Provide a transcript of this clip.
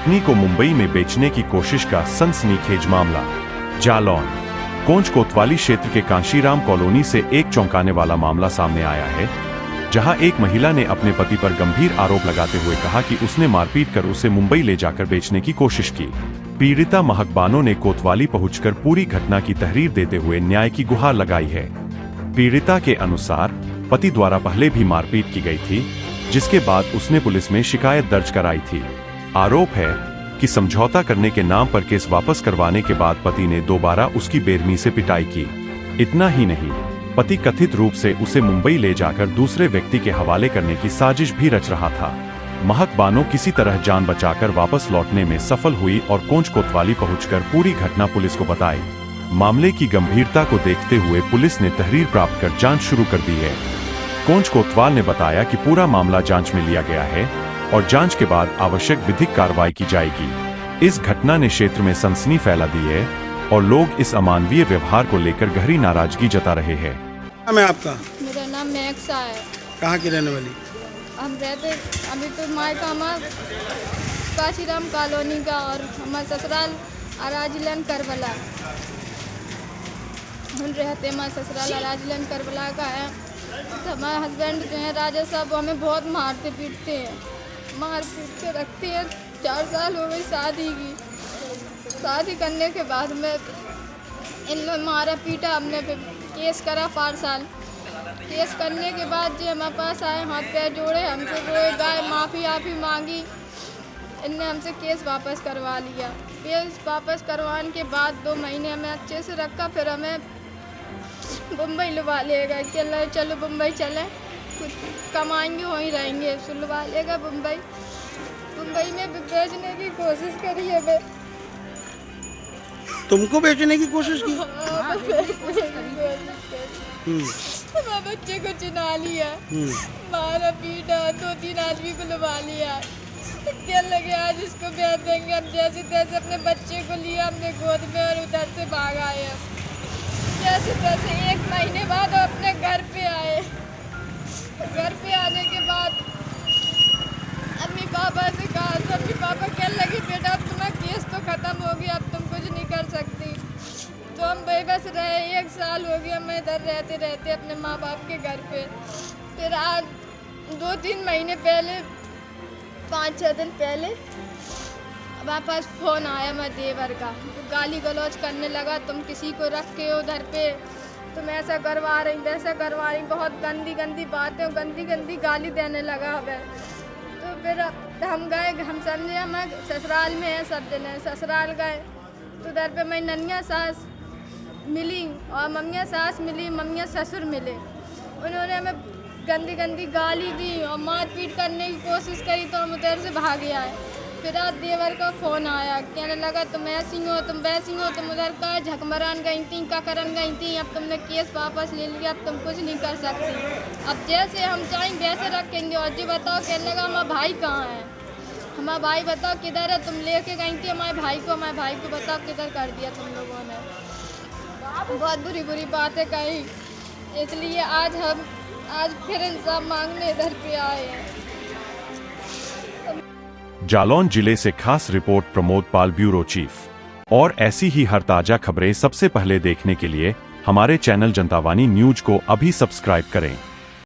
पत्नी को मुंबई में बेचने की कोशिश का सनसनीखेज मामला। जालौन कोंच कोतवाली क्षेत्र के कांशीराम कॉलोनी से एक चौंकाने वाला मामला सामने आया है, जहां एक महिला ने अपने पति पर गंभीर आरोप लगाते हुए कहा कि उसने मारपीट कर उसे मुंबई ले जाकर बेचने की कोशिश की। पीड़िता महक बानो ने कोतवाली पहुंचकर पूरी घटना की तहरीर देते हुए न्याय की गुहार लगाई है। पीड़िता के अनुसार पति द्वारा पहले भी मारपीट की गई थी, जिसके बाद उसने पुलिस में शिकायत दर्ज कराई थी। आरोप है कि समझौता करने के नाम पर केस वापस करवाने के बाद पति ने दोबारा उसकी बेरहमी से पिटाई की। इतना ही नहीं, पति कथित रूप से उसे मुंबई ले जाकर दूसरे व्यक्ति के हवाले करने की साजिश भी रच रहा था। महक बानो किसी तरह जान बचाकर वापस लौटने में सफल हुई और कोंच कोतवाली पहुंचकर पूरी घटना पुलिस को बताई। मामले की गंभीरता को देखते हुए पुलिस ने तहरीर प्राप्त कर जांच शुरू कर दी है। कोंच कोतवाल ने बताया कि पूरा मामला जांच में लिया गया है और जांच के बाद आवश्यक विधिक कार्रवाई की जाएगी। इस घटना ने क्षेत्र में सनसनी फैला दी है और लोग इस अमानवीय व्यवहार को लेकर गहरी नाराजगी जता रहे हैं। नाम है आपका? मेरा नाम मैक्सा है। कहाँ की रहने वाली? हम रहते अभी तो मायका हमार काशीराम कॉलोनी का और हमारा ससुराल अराजीलन करबला। हम रहते हमारा ससुराल अराजीलन करबला का है। तो हमारे हस्बैंड जो है राजा साहब, वो हमें बहुत मारते पीटते हैं, मार पीट के रखते हैं। 4 साल हो गई शादी की। शादी करने के बाद में इन लोग मारा पीटा, हमने फिर केस करा 5 साल। केस करने के बाद जो हमारे पास आए, हाथ पैर जोड़े, हमसे रोए गाए, माफ़ी मांगी। इनने हमसे केस वापस करवा लिया। केस वापस करवाने के बाद 2 महीने हमें अच्छे से रखा, फिर हमें मुंबई लुभा लेगा कि चलो मुंबई चलें, कुछ कमाएंगे वहीं रहेंगे। लुभा लेगा मुंबई में भी बेचने की कोशिश करी है। मैं तुमको बेचने की कोशिश की? मैं बच्चे को चिना लिया, मारा पीटा, 2-3 आदमी को लुभा लिया। क्या लगे आज इसको बेच देंगे। हम जैसे तैसे अपने बच्चे को लिया हमने गोद में और उधर से भाग आए। जैसे तैसे 1 महीने बाद अपने घर पे आए। घर पे आने के बाद अम्मी पापा से कहा, तो अम्मी पापा कहने लगी बेटा अब तुम्हारा केस तो ख़त्म हो गया, अब तुम कुछ नहीं कर सकती। तो हम बेबस रहे। 1 साल हो गया मैं इधर रहते रहते अपने माँ बाप के घर पे। फिर आज 2-3 महीने पहले, 5-6 दिन पहले हमारे पास फ़ोन आया मैं देवर का। तो गाली गलौज करने लगा, तुम किसी को रख के उधर पे, तुम ऐसा करवा रही वैसा करवा रही, बहुत गंदी गंदी बातें, गंदी गंदी गाली देने लगा हमें। तो फिर हम गए, हम समझे हम ससुराल में है, सब जने ससुराल गए। तो उधर पे मैं ननिया सास मिली और मम्मिया सास मिली, मम्मिया ससुर मिले। उन्होंने हमें गंदी गंदी गाली दी और मारपीट करने की कोशिश करी, तो हम उधर से भागे आए। फिर आज देवर का फ़ोन आया, कहने लगा तुम ऐसी हो, तुम वैसी हो, तुम उधर का झकमरान गई थी, का करन गई थी, अब तुमने केस वापस ले लिया, अब तुम कुछ नहीं कर सकती, अब जैसे हम चाहें वैसे रखेंगे। और जी बताओ, कहने लगा हमारा भाई कहाँ है, हमारा भाई बताओ किधर है, तुम लेके गई थी हमारे भाई को बताओ किधर कर दिया तुम लोगों ने। बहुत बुरी बुरी बातें कही। इसलिए आज फिर इंसाफ मांगने इधर पे आए हैं। जालौन जिले से खास रिपोर्ट प्रमोद पाल, ब्यूरो चीफ। और ऐसी ही हर ताजा खबरें सबसे पहले देखने के लिए हमारे चैनल जनतावानी न्यूज को अभी सब्सक्राइब करें।